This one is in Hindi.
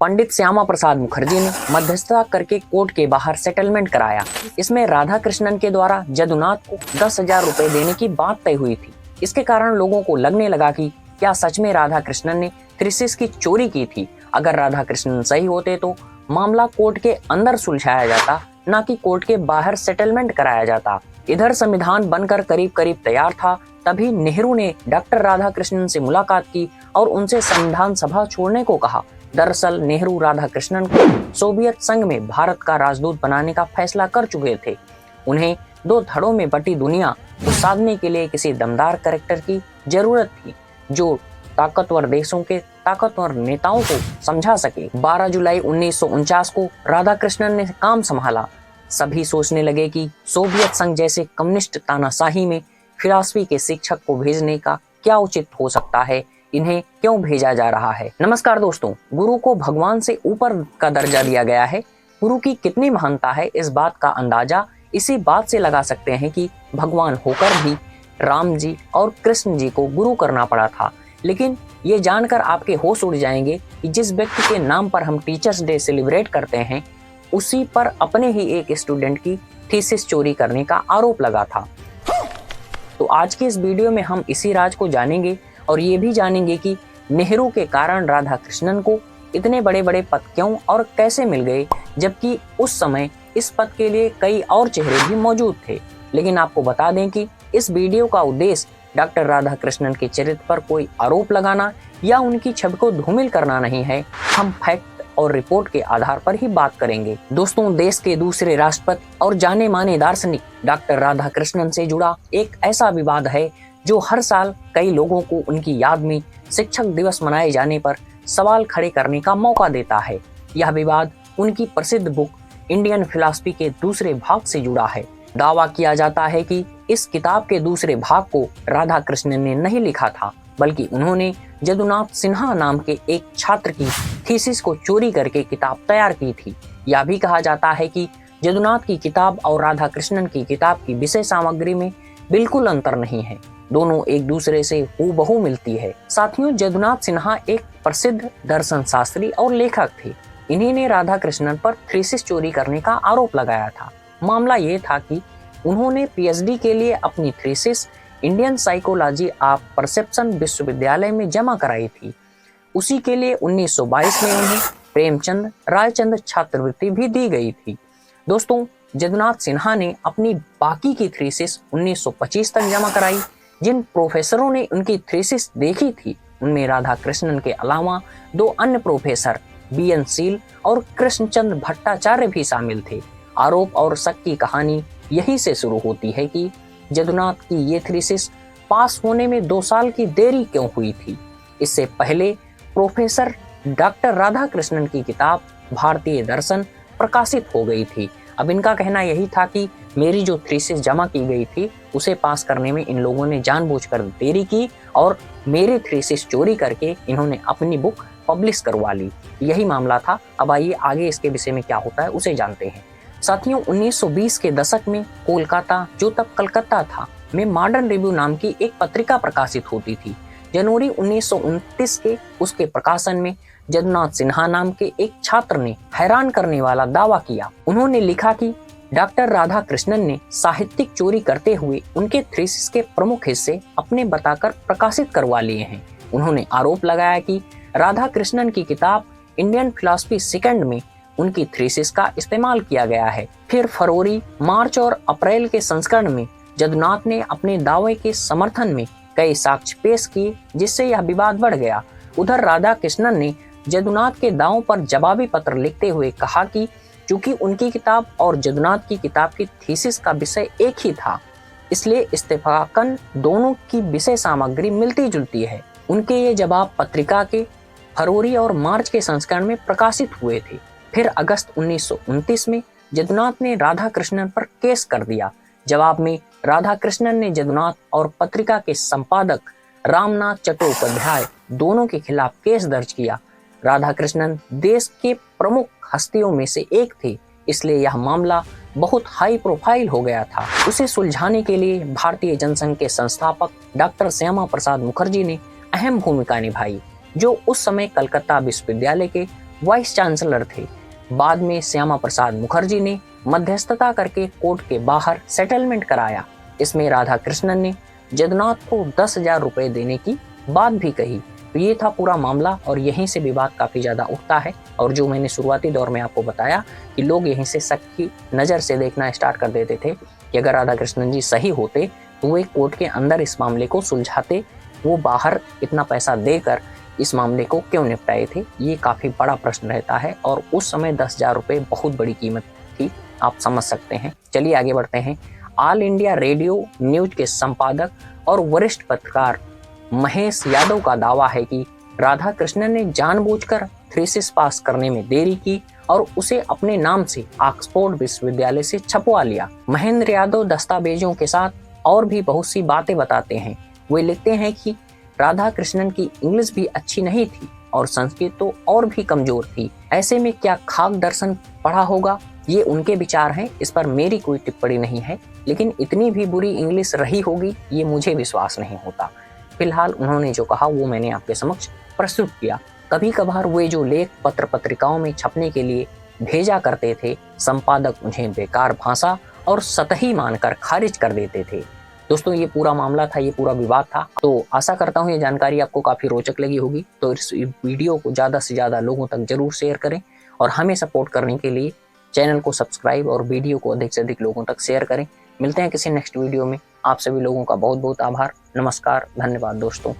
पंडित श्यामा प्रसाद मुखर्जी ने मध्यस्थता करके कोर्ट के बाहर सेटलमेंट कराया। इसमें राधा कृष्णन के द्वारा जदुनाथ को 10,000 रुपए देने की बात तय हुई थी। इसके कारण लोगों को लगने लगा कि क्या सच में राधा कृष्णन ने थ्रीसिस की चोरी की थी। अगर राधा कृष्णन सही होते तो मामला कोर्ट के अंदर सुलझाया जाता, न कि कोर्ट के बाहर सेटलमेंट कराया जाता। इधर संविधान बनकर करीब करीब तैयार था, तभी नेहरू ने डॉक्टर राधा कृष्णन से मुलाकात की और उनसे संविधान सभा छोड़ने को कहा। दरअसल नेहरू राधा कृष्णन को सोवियत संघ में भारत का राजदूत बनाने का फैसला कर चुके थे। उन्हें दो धड़ों में बटी दुनिया को साधने के लिए किसी दमदार कैरेक्टर की जरूरत थी, जो ताकतवर देशों के ताकतवर नेताओं को समझा सके। 12 जुलाई 1949 को राधा कृष्णन ने काम संभाला। सभी सोचने लगे कि सोवियत संघ जैसे कम्युनिस्ट तानाशाही में फिलॉसफी के शिक्षक को भेजने का क्या उचित हो सकता है, इन्हें क्यों भेजा जा रहा है। नमस्कार दोस्तों, गुरु को भगवान से ऊपर का दर्जा दिया गया है। गुरु की कितनी महानता है, इस बात का अंदाजा इसी बात से लगा सकते हैं कि भगवान होकर भी राम जी और कृष्ण जी को गुरु करना पड़ा था। लेकिन ये जानकर आपके होश उड़ जाएंगे कि जिस व्यक्ति के नाम पर हम टीचर्स डे सेलिब्रेट करते हैं, उसी पर अपने ही एक स्टूडेंट की थीसिस चोरी करने का आरोप लगा था। तो आज के इस वीडियो में हम इसी राज को जानेंगे और ये भी जानेंगे कि नेहरू के कारण राधा कृष्णन को इतने बड़े बड़े पद क्यों और कैसे मिल गए, जबकि उस समय इस पद के लिए कई और चेहरे भी मौजूद थे। लेकिन आपको बता दें कि इस वीडियो का उद्देश्य डॉक्टर राधा कृष्णन के चरित्र पर कोई आरोप लगाना या उनकी छवि को धूमिल करना नहीं है। हम फैक्ट और रिपोर्ट के आधार पर ही बात करेंगे। दोस्तों, देश के दूसरे राष्ट्रपति और जाने माने दार्शनिक डॉक्टर राधा कृष्णन से जुड़ा एक ऐसा विवाद है जो हर साल कई लोगों को उनकी याद में शिक्षक दिवस मनाए जाने पर सवाल खड़े करने का मौका देता है। यह विवाद उनकी प्रसिद्ध बुक इंडियन फिलॉसफी के दूसरे भाग से जुड़ा है। दावा किया जाता है कि इस किताब के दूसरे भाग को राधा कृष्णन ने नहीं लिखा था, बल्कि उन्होंने जदुनाथ सिन्हा नाम के एक छात्र की थीसिस को चोरी करके किताब तैयार की थी। यह भी कहा जाता है कि जदुनाथ की किताब और राधा कृष्णन की किताब की विषय सामग्री में बिल्कुल अंतर नहीं है, दोनों एक दूसरे से हूबहू मिलती है। साथियों, जदुनाथ सिन्हा एक प्रसिद्ध दर्शन शास्त्री और लेखक थे। इन्हीं ने राधा कृष्णन पर थीसिस चोरी करने का आरोप लगाया था। मामला ये था कि उन्होंने पीएचडी के लिए अपनी thesis Indian psychology of perception विश्वविद्यालय में जमा कराई थी। उसी के लिए 1922 में उन्हें प्रेमचंद रायचंद छात्रवृत्ति भी दी गई थी। दोस्तों, जदुनाथ सिन्हा ने अपनी बाकी की थीसिस 1925 तक जमा कराई। जिन प्रोफेसरों ने उनकी थीसिस देखी थी, उनमें राधा कृष्णन के अलावा दो अन्य प्रोफेसर बीएन सील और कृष्णचंद्र भट्टाचार्य भी शामिल थे। आरोप और शक की कहानी यहीं से शुरू होती है कि जदुनाथ की ये थीसिस पास होने में 2 साल की देरी क्यों हुई थी। इससे पहले प्रोफेसर डॉक्टर राधा कृष्णन की किताब भारतीय दर्शन प्रकाशित हो गई थी। अब इनका कहना यही था कि मेरी जो थीसिस जमा की गई थी, उसे पास करने में इन लोगों ने जानबूझकर देरी की और मेरी थीसिस चोरी करके इन्होंने अपनी बुक पब्लिश करवा ली। यही मामला था। अब आइए आगे इसके विषय में क्या होता है उसे जानते हैं। साथियों, 1920 के दशक में कोलकाता, जो तब कलकत्ता था, में मॉडर्न रिव्यू नाम की एक पत्रिका प्रकाशित होती थी। जनवरी 1929 के उसके प्रकाशन में जदुनाथ सिन्हा नाम के एक छात्र ने हैरान करने वाला दावा किया। उन्होंने लिखा कि डॉक्टर राधा कृष्णन ने साहित्यिक चोरी करते हुए उनके थीसिस के प्रमुख हिस्से अपने बताकर प्रकाशित करवा लिए हैं। उन्होंने आरोप लगाया कि राधा कृष्णन की किताब इंडियन फिलॉसफी सेकंड में उनकी थीसिस का इस्तेमाल किया गया है। फिर फरवरी, मार्च और अप्रैल के संस्करण में जदुनाथ ने अपने दावे के समर्थन में कई साक्ष्य पेश किए, जिससे यह विवाद बढ़ गया। उधर राधा कृष्णन ने जदुनाथ के दावों पर जवाबी पत्र लिखते हुए कहा कि चूंकि उनकी किताब और जदुनाथ की किताब की थीसिस का विषय एक ही था, इसलिए इत्तेफाकन दोनों की विषय सामग्री मिलती जुलती है। उनके ये जवाब पत्रिका के फरवरी और मार्च के संस्करण में प्रकाशित हुए थे। फिर अगस्त 1929 में जदुनाथ ने राधा कृष्णन पर केस कर दिया। जवाब में राधा कृष्णन ने जदुनाथ और पत्रिका के संपादक रामनाथ चट्टोपाध्याय दोनों के खिलाफ केस दर्ज किया। राधा कृष्णन देश के प्रमुख हस्तियों में से एक थे, इसलिए यह मामला बहुत हाई प्रोफाइल हो गया था। उसे सुलझाने के लिए भारतीय जनसंघ के संस्थापक डॉक्टर श्यामा प्रसाद मुखर्जी ने अहम भूमिका निभाई, जो उस समय कलकत्ता विश्वविद्यालय के वाइस चांसलर थे। बाद में श्यामा प्रसाद मुखर्जी ने मध्यस्थता करके कोर्ट के बाहर सेटलमेंट कराया। इसमें राधा कृष्णन ने जदुनाथ को 10,000 रुपए देने की बात भी कही। तो ये था पूरा मामला और यहीं से विवाद काफी ज्यादा उठता है। और जो मैंने शुरुआती दौर में आपको बताया कि लोग यहीं से शक की नजर से देखना स्टार्ट कर देते थे कि अगर राधा कृष्णन जी सही होते तो वे कोर्ट के अंदर इस मामले को सुलझाते, वो बाहर इतना पैसा देकर इस मामले को क्यों निपटाए थे। ये काफी बड़ा प्रश्न रहता है और उस समय 10,000 रुपए बहुत बड़ी कीमत थी, आप समझ सकते हैं। चलिए आगे बढ़ते हैं। ऑल इंडिया रेडियो न्यूज के संपादक और वरिष्ठ पत्रकार महेश यादव का दावा है कि राधा कृष्णन ने जानबूझकर थीसिस पास करने में देरी की और उसे अपने नाम से ऑक्सफोर्ड विश्वविद्यालय से छपवा लिया। महेंद्र यादव दस्तावेजों के साथ और भी बहुत सी बातें बताते हैं। वे लिखते हैं कि राधा कृष्णन की इंग्लिश भी अच्छी नहीं थी और संस्कृत तो और भी कमजोर थी। ऐसे में क्या खाक दर्शन पढ़ा होगा, ये उनके विचार हैं, इस पर मेरी कोई टिप्पणी नहीं है। लेकिन इतनी भी बुरी इंग्लिश रही होगी ये मुझे विश्वास नहीं होता। फिलहाल उन्होंने जो कहा वो मैंने आपके समक्ष प्रस्तुत किया। कभी कभार वे जो लेख पत्र पत्रिकाओं में छपने के लिए भेजा करते थे, संपादक उन्हें बेकार भाषा और सतही मानकर खारिज कर देते थे। दोस्तों ये पूरा मामला था, ये पूरा विवाद था। तो आशा करता हूँ ये जानकारी आपको काफी रोचक लगी होगी। तो इस वीडियो को ज्यादा से ज्यादा लोगों तक जरूर शेयर करें और हमें सपोर्ट करने के लिए चैनल को सब्सक्राइब और वीडियो को अधिक से अधिक लोगों तक शेयर करें। मिलते हैं किसी नेक्स्ट वीडियो में। आप सभी लोगों का बहुत बहुत आभार। नमस्कार, धन्यवाद दोस्तों।